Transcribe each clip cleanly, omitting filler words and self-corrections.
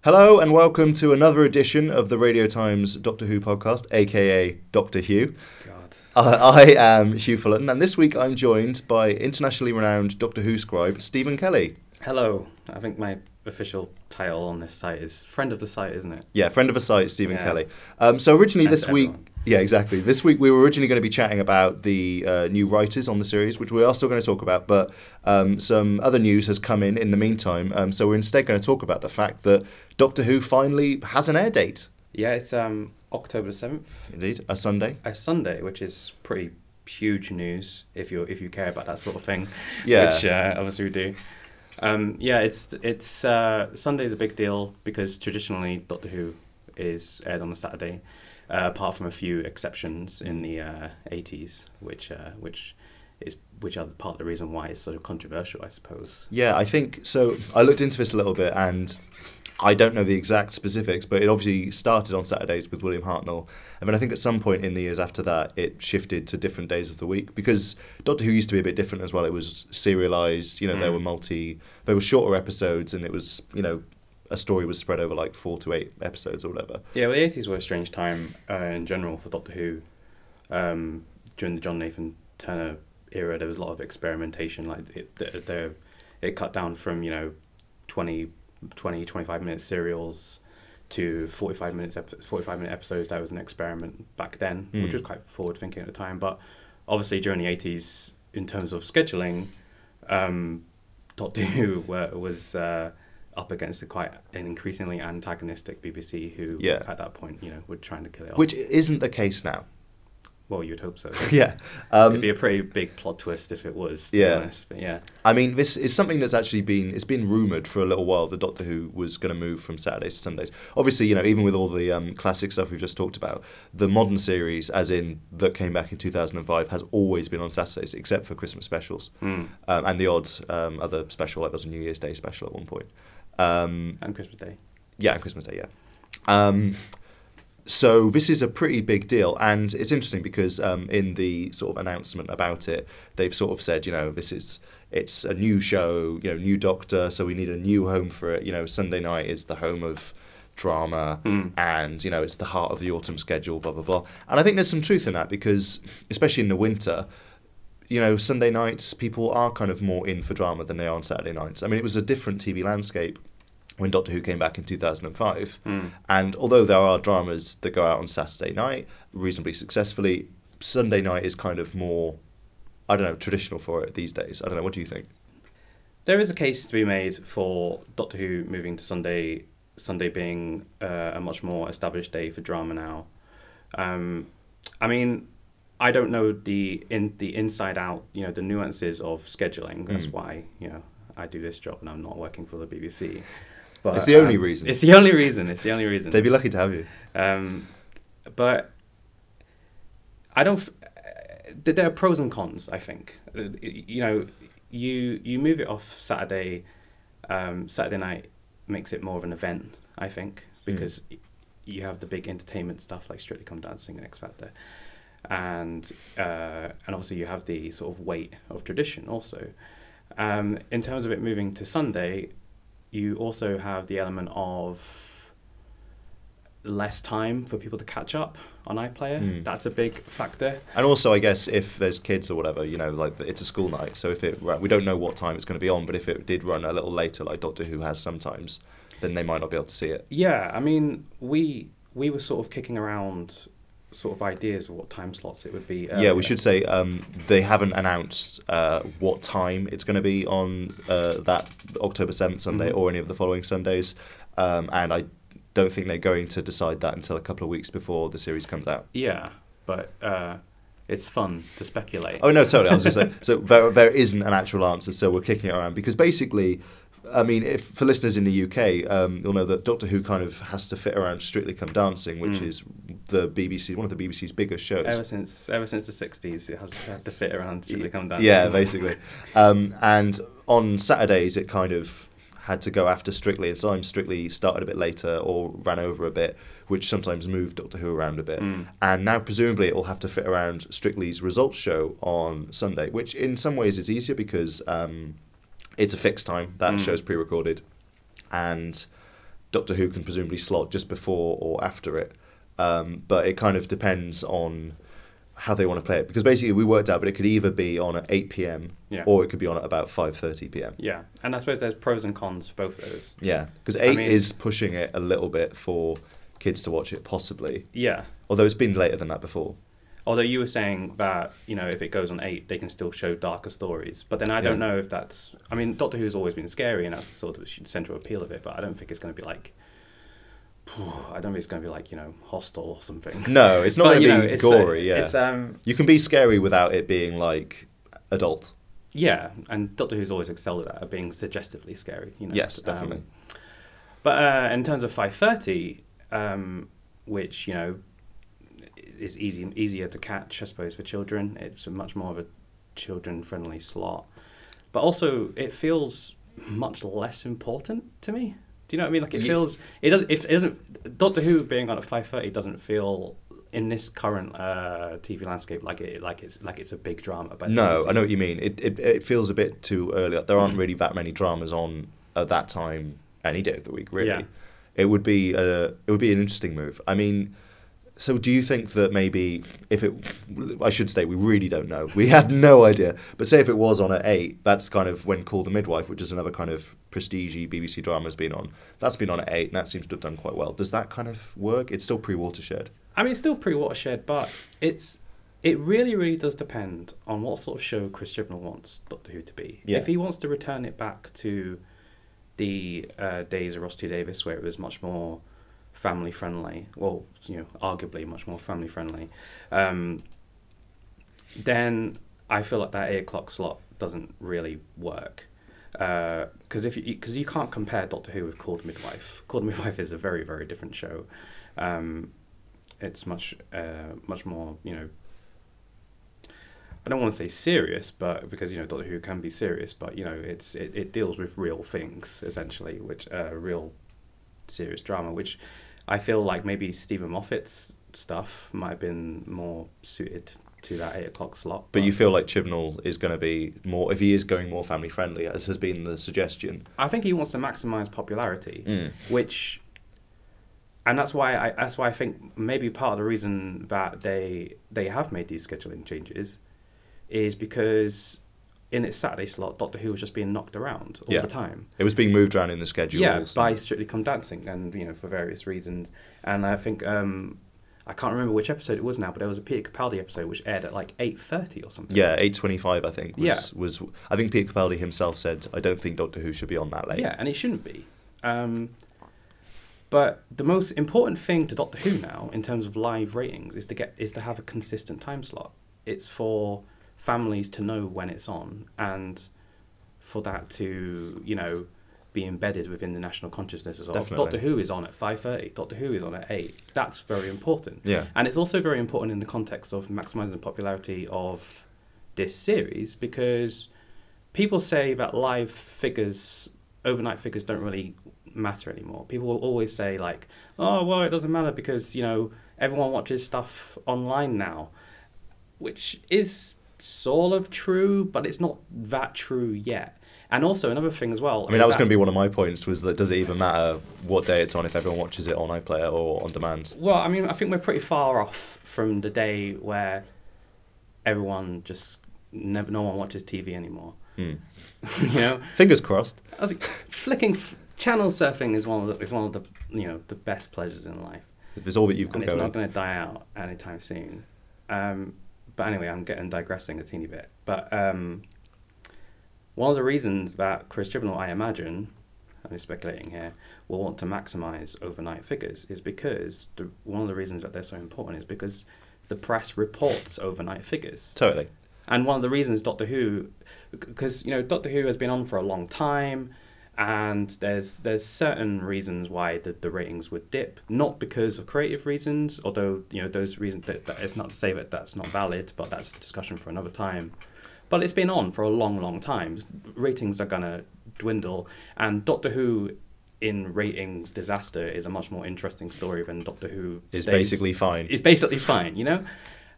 Hello and welcome to another edition of the Radio Times Doctor Who podcast, aka Doctor Hugh. God. I am Hugh Fullerton, and this week I'm joined by internationally renowned Doctor Who scribe Stephen Kelly. Hello. I think my official title on this site is friend of the site, isn't it? Yeah, friend of the site, Stephen Kelly. So originally this week, yeah, exactly. This week we were originally going to be chatting about the new writers on the series, which we are still going to talk about, but some other news has come in the meantime. So we're instead going to talk about the fact that Doctor Who finally has an air date. Yeah, it's October 7th. Indeed, a Sunday. A Sunday, which is pretty huge news if you care about that sort of thing. Yeah. Which obviously we do. It's Sunday's a big deal because traditionally Doctor Who is aired on a Saturday, apart from a few exceptions in the 80s, which are part of the reason why it's sort of controversial, I suppose. Yeah, I think so. I looked into this a little bit, and I don't know the exact specifics, but it obviously started on Saturdays with William Hartnell, and then I think at some point in the years after that, it shifted to different days of the week, because Doctor Who used to be a bit different as well. It was serialised, there were shorter episodes, and it was, a story was spread over like 4 to 8 episodes or whatever. Yeah, well, the 80s were a strange time in general for Doctor Who. During the John Nathan Turner era, there was a lot of experimentation. Like it cut down from 25-minute serials to 45-minute episodes. That was an experiment back then, which was quite forward thinking at the time. But obviously during the 80s, in terms of scheduling, Doctor Who was up against quite an increasingly antagonistic BBC who at that point were trying to kill it off. Which isn't the case now. Well, you'd hope so. Yeah. It'd be a pretty big plot twist if it was, to be honest. But yeah. I mean, this is something that's actually been rumoured for a little while, that Doctor Who was going to move from Saturdays to Sundays. Obviously, even with all the classic stuff we've just talked about, the modern series, as in that came back in 2005, has always been on Saturdays, except for Christmas specials. And the odd other special, like there's a New Year's Day special at one point. And Christmas Day. Yeah, and Christmas Day, yeah. So this is a pretty big deal, and it's interesting because in the sort of announcement about it, they've sort of said, it's a new show, new Doctor, so we need a new home for it. Sunday night is the home of drama, and it's the heart of the autumn schedule, blah blah blah. And I think there's some truth in that, because especially in the winter, Sunday nights people are kind of more in for drama than they are on Saturday nights. I mean, it was a different TV landscape when Doctor Who came back in 2005. And although there are dramas that go out on Saturday night reasonably successfully, Sunday night is kind of more, traditional for it these days. I don't know, what do you think? There is a case to be made for Doctor Who moving to Sunday being a much more established day for drama now. I mean, I don't know the inside out, the nuances of scheduling. That's why, I do this job and I'm not working for the BBC. But, it's the only reason. It's the only reason. They'd be lucky to have you. But I don't. There are pros and cons, I think. You move it off Saturday. Saturday night makes it more of an event, I think, because you have the big entertainment stuff like Strictly Come Dancing and X Factor, and obviously you have the sort of weight of tradition also. In terms of it moving to Sunday, you also have the element of less time for people to catch up on iPlayer. That's a big factor. And also, I guess, if there's kids or whatever, like it's a school night, so if we don't know what time it's going to be on, but if it did run a little later, like Doctor Who has sometimes, then they might not be able to see it. Yeah, I mean, we were sort of kicking around sort of ideas of what time slots it would be. Yeah, we should say they haven't announced what time it's going to be on that October 7th Sunday or any of the following Sundays, and I don't think they're going to decide that until a couple of weeks before the series comes out. Yeah, but it's fun to speculate. Oh, no, totally. I was just saying, so there isn't an actual answer, so we're kicking it around, because basically, I mean, if for listeners in the UK, you'll know that Doctor Who kind of has to fit around Strictly Come Dancing, which is the BBC, one of the BBC's biggest shows. Ever since the 60s, it has had to fit around Strictly Come Dancing. Yeah, basically. And on Saturdays, it kind of had to go after Strictly, and sometimes Strictly started a bit later or ran over a bit, which sometimes moved Doctor Who around a bit. And now presumably it will have to fit around Strictly's results show on Sunday, which in some ways is easier because it's a fixed time. That show's pre-recorded. And Doctor Who can presumably slot just before or after it. But it kind of depends on how they want to play it, because basically we worked out, but it could either be on at 8 p.m. Yeah. or it could be on at about 5:30 p.m. Yeah, and I suppose there's pros and cons for both of those. Yeah, because 8 is pushing it a little bit for kids to watch it, possibly. Yeah. Although it's been later than that before. Although you were saying that, you know, if it goes on 8, they can still show darker stories. But then I don't know if that's... I mean, Doctor Who's always been scary, and that's the sort of central appeal of it, but I don't think it's going to be like... I don't think it's going to be like, you know, Hostel or something. No, it's not going to be gory, It's, you can be scary without it being, like, adult. Yeah, and Doctor Who's always excelled at being suggestively scary, you know. Yes, definitely. But in terms of 5:30, which, you know, is easier to catch, I suppose, for children. It's much more of a children-friendly slot. But also, it feels much less important to me. Do you know what I mean? Like, it feels... It doesn't... Doctor Who being on at 5:30 doesn't feel, in this current TV landscape, like it's a big drama. But no, I know what you mean. It feels a bit too early. There aren't really that many dramas on at that time any day of the week, really. Yeah. It would be an interesting move. I mean... So do you think that maybe if it... I should say we really don't know. We have no idea. But say if it was on at 8, that's kind of when Call the Midwife, which is another kind of prestige-y BBC drama, has been on. That's been on at 8, and that seems to have done quite well. Does that kind of work? It's still pre-Watershed. I mean, it's still pre-Watershed, but it really, really does depend on what sort of show Chris Chibnall wants Doctor Who to be. Yeah. If he wants to return it back to the days of Ross T. Davis, where it was much more... family friendly, well, you know, arguably much more family friendly, then I feel like that 8 o'clock slot doesn't really work, because you can't compare Doctor Who with Called Midwife. Called Midwife is a very, very different show. It's much more, you know, I don't want to say serious, but because, you know, Doctor Who can be serious, but, you know, it deals with real things essentially, which real serious drama, which I feel like maybe Stephen Moffat's stuff might have been more suited to that 8 o'clock slot. But you feel like Chibnall is going to be more, if he is going more family friendly, as has been the suggestion. I think he wants to maximise popularity, which, and that's why I think maybe part of the reason that they have made these scheduling changes is because in its Saturday slot, Doctor Who was just being knocked around all the time. It was being moved around in the schedule. Yeah, by Strictly Come Dancing, and, you know, for various reasons. And I think I can't remember which episode it was now, but there was a Peter Capaldi episode which aired at like 8:30 or something. Yeah, 8:25 I think. Was I think Peter Capaldi himself said, "I don't think Doctor Who should be on that late." Yeah, and it shouldn't be. But the most important thing to Doctor Who now, in terms of live ratings, is to have a consistent time slot. It's for families to know when it's on, and for that to, you know, be embedded within the national consciousness as well. Definitely. Doctor Who is on at 5:30. Doctor Who is on at 8. That's very important. Yeah. And it's also very important in the context of maximising the popularity of this series, because people say that live figures, overnight figures, don't really matter anymore. People will always say, like, oh, well, it doesn't matter because, you know, everyone watches stuff online now, which is sort of true, but it's not that true yet. And also another thing as well. I mean, that was going to be one of my points, was that does it even matter what day it's on if everyone watches it on iPlayer or on demand? Well, I mean, I think we're pretty far off from the day where everyone just no one watches TV anymore. You know, fingers crossed. I was like, flicking channel surfing is one of the you know, the best pleasures in life. If it's all that you've got and it's going. not going to die out anytime soon. But anyway, I'm digressing a teeny bit. But one of the reasons that Chris Chibnall, I imagine, I'm speculating here, will want to maximise overnight figures is because one of the reasons that they're so important is because the press reports overnight figures. Totally. And one of the reasons Doctor Who, because, you know, Doctor Who has been on for a long time, and there's certain reasons why the ratings would dip, not because of creative reasons, although, you know, those reasons, that it's not to say that that's not valid, but that's a discussion for another time. But it's been on for a long, long time. Ratings are going to dwindle, and Doctor Who in ratings disaster is a much more interesting story than Doctor Who is basically fine. It's basically fine, you know?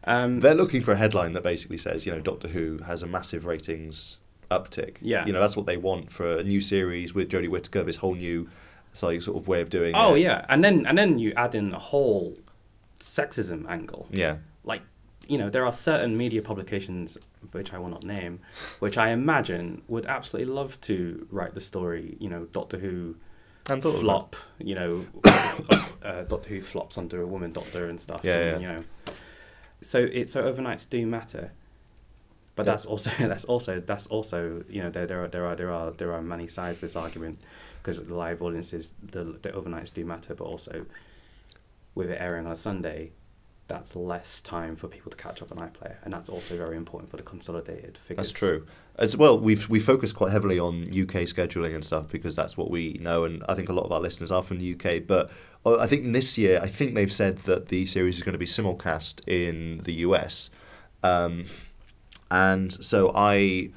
They're looking for a headline that basically says, you know, Doctor Who has a massive ratings uptick. Yeah. You know, that's what they want for a new series with Jodie Whittaker, this whole new like sort of way of doing it. Oh yeah, and then you add in the whole sexism angle. Yeah. Like, you know, there are certain media publications, which I will not name, which I imagine would absolutely love to write the story, you know, Doctor Who And thought of flop, you know, Doctor Who flops under a woman doctor and stuff. Yeah, and, you know, so overnights do matter, but Yeah. that's also you know, there are many sides to this argument, because the live audiences, the overnights do matter, but also with it airing on a Sunday, that's less time for people to catch up on iPlayer, and that's also very important for the consolidated figures. That's true. As well, we focus quite heavily on UK scheduling and stuff because that's what we know, and I think a lot of our listeners are from the UK. But I think this year, I think they've said that the series is going to be simulcast in the US, and so I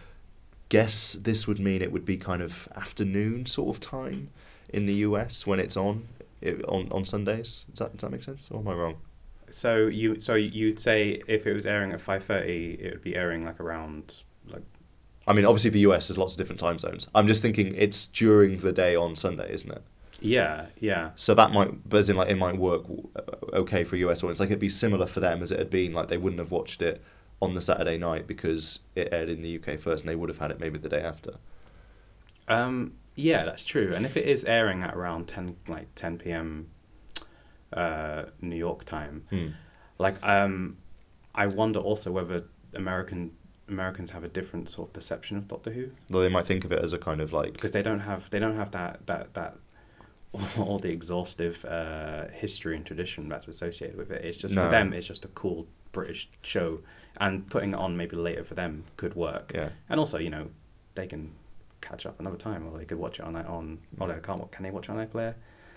guess this would mean it would be kind of afternoon sort of time in the US when it's on Sundays. Does that make sense, or am I wrong? So you'd say if it was airing at 5:30, it would be airing like around like. I mean, obviously for US, there's lots of different time zones. I'm just thinking it's during the day on Sunday, isn't it? Yeah, yeah. So that might, but as in like it might work okay for a US audience. Like it'd be similar for them as it had been. Like they wouldn't have watched it on the Saturday night because it aired in the UK first, and they would have had it maybe the day after. Yeah, that's true. And if it is airing at around 10 p.m. New York time, I wonder also whether Americans have a different sort of perception of Doctor Who. Well, they might think of it as a kind of like, because they don't have that all the exhaustive history and tradition that's associated with it. It's just for them, it's just a cool British show, and putting it on maybe later for them could work. Yeah. And also, you know, they can catch up another time, or they could watch it on. Can they watch it on iPlayer?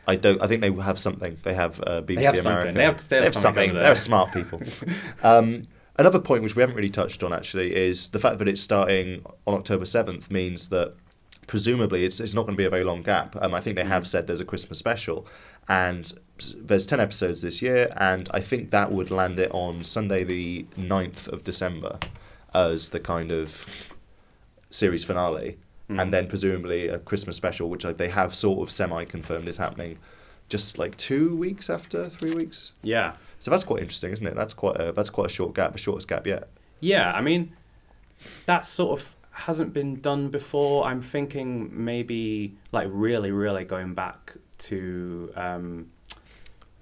I don't. I think they have something. They have BBC they have America. something. They have something. They're smart people. Another point which we haven't really touched on actually is the fact that it's starting on October 7th means that presumably it's not going to be a very long gap. I think they have said there's a Christmas special, and there's 10 episodes this year, and I think that would land it on Sunday the 9th of December as the kind of series finale, and then presumably a Christmas special, which they have sort of semi-confirmed is happening just like 2 weeks after, 3 weeks. Yeah. So that's quite interesting, isn't it? That's quite a short gap, the shortest gap yet. Yeah, I mean, that sort of hasn't been done before. I'm thinking maybe like really going back to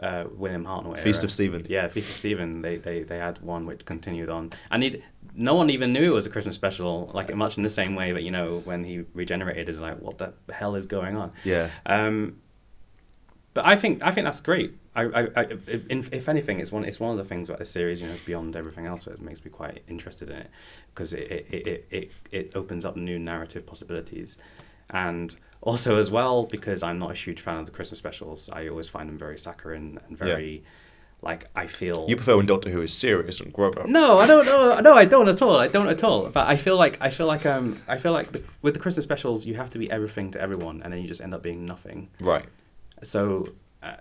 William Hartnell era. Feast of Stephen. Yeah, Feast of Stephen. They had one which continued on, and no one even knew it was a Christmas special. Like much in the same way that, you know, when he regenerated, is like, what the hell is going on? Yeah. But I think that's great. If anything, it's one of the things about this series, you know, beyond everything else, that makes me quite interested in it, because it opens up new narrative possibilities, and also as well because I'm not a huge fan of the Christmas specials. I always find them very saccharine and very like, I feel you prefer when Doctor Who is serious and grown up. No, I don't know. No, I don't at all. But I feel like with the Christmas specials, you have to be everything to everyone, and then you just end up being nothing. Right. So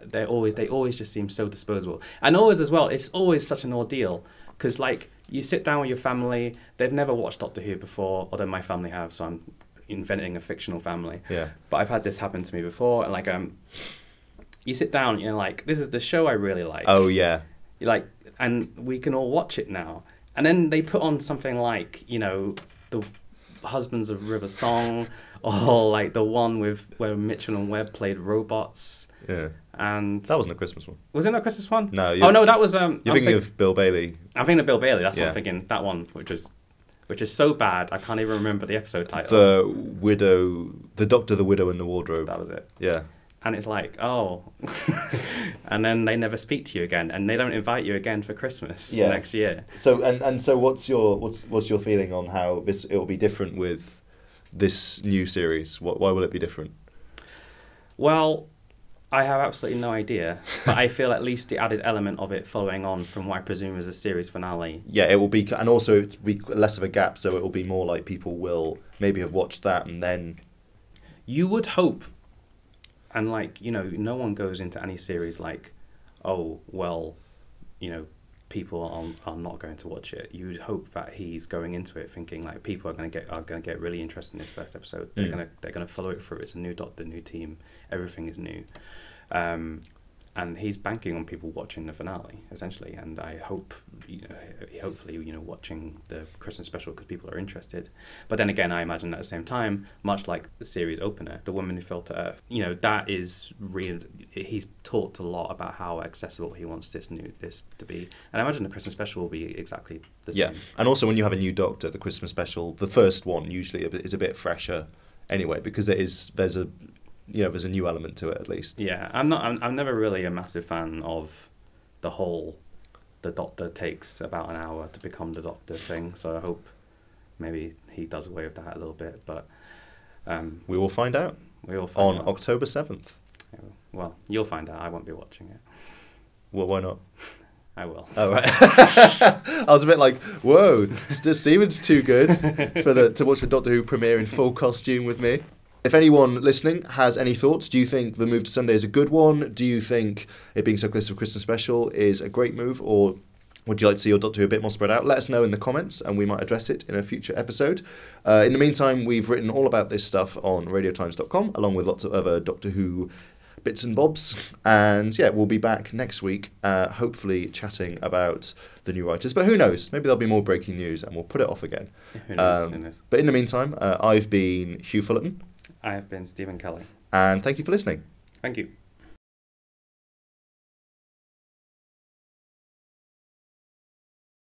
they always just seem so disposable, and always as well, it's always such an ordeal, because like you sit down with your family, they've never watched Doctor Who before, although my family have, so I'm inventing a fictional family. Yeah. But I've had this happen to me before, and like you sit down, you're like, this is the show I really like. Oh yeah. You're like, and we can all watch it now, and then they put on something like, you know, the Husbands of River Song, or like the one where Mitchell and Webb played robots. Yeah. And that wasn't a Christmas one. Was it not a Christmas one? No. Oh no, that was You're thinking of Bill Bailey. I'm thinking of Bill Bailey. That's what I'm thinking. That one, which is so bad, I can't even remember the episode title. The Doctor, the Widow, and the Wardrobe. That was it. Yeah. And it's like, oh, and then they never speak to you again, and they don't invite you again for Christmas next year. So and so, what's your feeling on how it will be different with this new series? Why will it be different? Well, I have absolutely no idea, but I feel at least the added element of it following on from what I presume is a series finale. Yeah, it will be, and also it's be less of a gap, so it will be more like people will maybe have watched that and then. You would hope. And like, you know, no one goes into any series like, oh, well, you know, people are not going to watch it. You'd hope that he's going into it thinking like people are going to get really interested in this first episode. They're gonna follow it through. It's a new Doctor, new team, everything is new, and he's banking on people watching the finale essentially. And I hope, hopefully, watching the Christmas special because people are interested. But then again, I imagine at the same time, much like the series opener, The Woman Who Fell to Earth, that is real. He's talked a lot about how accessible he wants this to be, and I imagine the Christmas special will be exactly the same. Yeah, and also when you have a new Doctor, the Christmas special, the first one usually is a bit fresher, anyway, because there's a new element to it at least. Yeah, I'm never really a massive fan of the Doctor takes about an hour to become the Doctor thing. So I hope maybe he does away with that a little bit. But we will find out. On October 7th. Well, you'll find out. I won't be watching it. Well, why not? I will. Oh, right. I was a bit like, whoa, Stephen's too good to watch the Doctor Who premiere in full costume with me. If anyone listening has any thoughts, do you think the move to Sunday is a good one? Do you think it being so close to a Christmas special is a great move? Or would you like to see your Doctor Who a bit more spread out? Let us know in the comments and we might address it in a future episode. In the meantime, we've written all about this stuff on radiotimes.com, along with lots of other Doctor Who bits and bobs. And yeah, we'll be back next week, hopefully chatting about the new writers. But who knows? Maybe there'll be more breaking news and we'll put it off again. Who knows? But in the meantime, I've been Hugh Fullerton. I have been Stephen Kelly. And thank you for listening. Thank you.